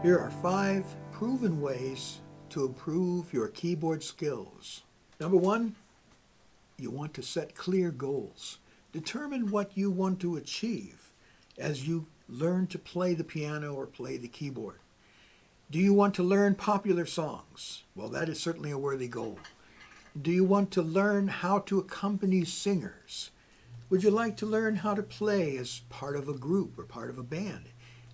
Here are 5 proven ways to improve your keyboard skills. Number 1, you want to set clear goals. Determine what you want to achieve as you learn to play the piano or play the keyboard. Do you want to learn popular songs? Well, that is certainly a worthy goal. Do you want to learn how to accompany singers? Would you like to learn how to play as part of a group or part of a band?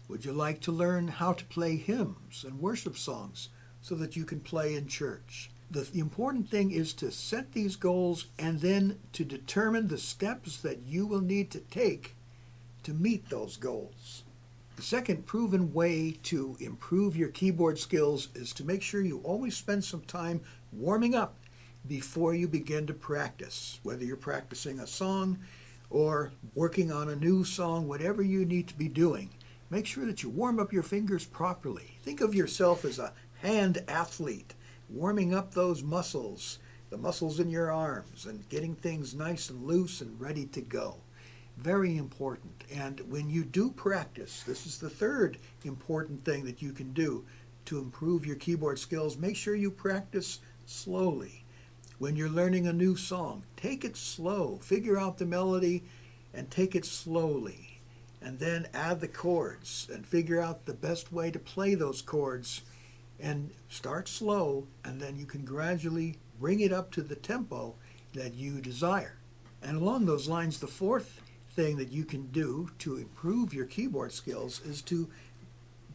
Would you like to learn how to play hymns and worship songs so that you can play in church? The important thing is to set these goals and then to determine the steps that you will need to take to meet those goals. The second proven way to improve your keyboard skills is to make sure you always spend some time warming up before you begin to practice, whether you're practicing a song or working on a new song, whatever you need to be doing. Make sure that you warm up your fingers properly. Think of yourself as a hand athlete, warming up those muscles, the muscles in your arms, and getting things nice and loose and ready to go. Very important. And when you do practice, this is the third important thing that you can do to improve your keyboard skills. Make sure you practice slowly. When you're learning a new song, take it slow. Figure out the melody and take it slowly. And then add the chords and figure out the best way to play those chords. And start slow, and then you can gradually bring it up to the tempo that you desire. And along those lines, the fourth thing that you can do to improve your keyboard skills is to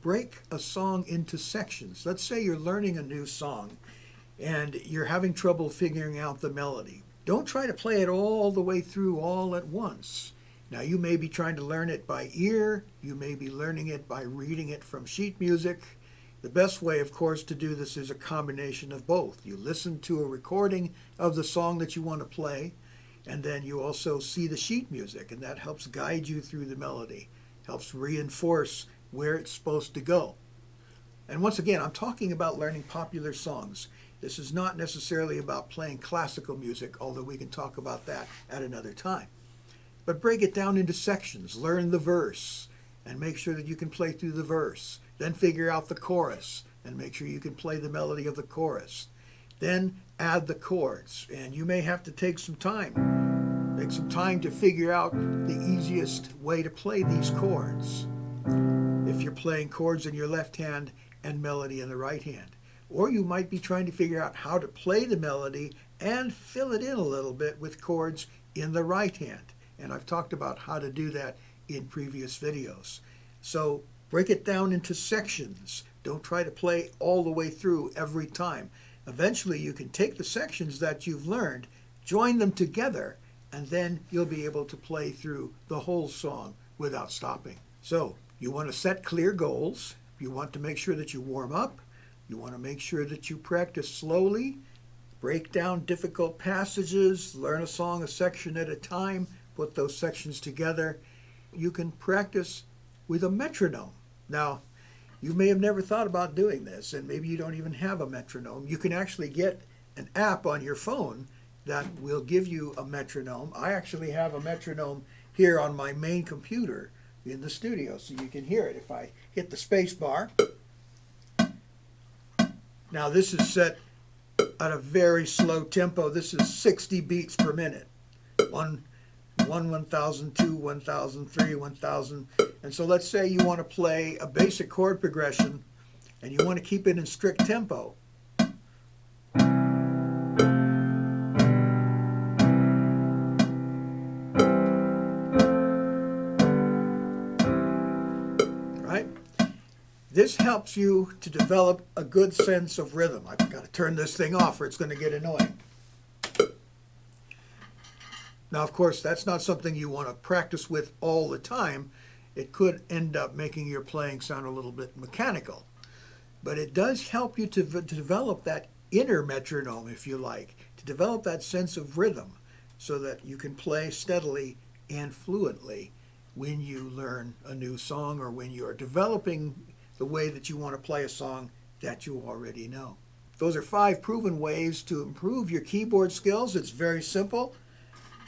break a song into sections. Let's say you're learning a new song and you're having trouble figuring out the melody. Don't try to play it all the way through all at once. Now, you may be trying to learn it by ear. You may be learning it by reading it from sheet music. The best way, of course, to do this is a combination of both. You listen to a recording of the song that you want to play, and then you also see the sheet music, and that helps guide you through the melody, helps reinforce where it's supposed to go. And once again, I'm talking about learning popular songs. This is not necessarily about playing classical music, although we can talk about that at another time. But break it down into sections. Learn the verse and make sure that you can play through the verse. Then figure out the chorus and make sure you can play the melody of the chorus. Then add the chords, and you may have to take some time. Take some time to figure out the easiest way to play these chords. If you're playing chords in your left hand and melody in the right hand. Or you might be trying to figure out how to play the melody and fill it in a little bit with chords in the right hand. And I've talked about how to do that in previous videos. So break it down into sections. Don't try to play all the way through every time. Eventually you can take the sections that you've learned, join them together, and then you'll be able to play through the whole song without stopping. So you want to set clear goals. You want to make sure that you warm up. You want to make sure that you practice slowly, break down difficult passages, learn a song a section at a time, put those sections together. You can practice with a metronome. Now, you may have never thought about doing this, and maybe you don't even have a metronome. You can actually get an app on your phone that will give you a metronome. I actually have a metronome here on my main computer in the studio, so you can hear it if I hit the space bar. Now, this is set at a very slow tempo. This is 60 beats per minute. 1,000, 2, 1,000, 3, 1,000. And so let's say you want to play a basic chord progression and you want to keep it in strict tempo. Right? This helps you to develop a good sense of rhythm. I've got to turn this thing off or it's going to get annoying. Now, of course, that's not something you want to practice with all the time. It could end up making your playing sound a little bit mechanical. But it does help you to develop that inner metronome, if you like, to develop that sense of rhythm so that you can play steadily and fluently when you learn a new song or when you're developing the way that you want to play a song that you already know. Those are 5 proven ways to improve your keyboard skills. It's very simple.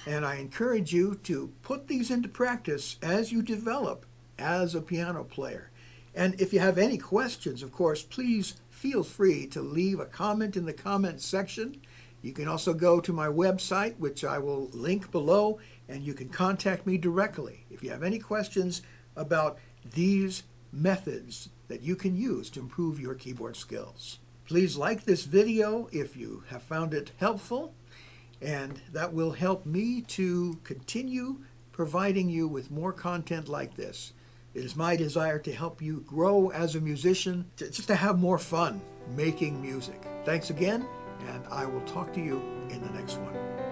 And I encourage you to put these into practice as you develop as a piano player. And if you have any questions, of course, please feel free to leave a comment in the comments section. You can also go to my website, which I will link below, and you can contact me directly if you have any questions about these methods that you can use to improve your keyboard skills. Please like this video if you have found it helpful, and that will help me to continue providing you with more content like this. It is my desire to help you grow as a musician, just to have more fun making music. Thanks again, and I will talk to you in the next one.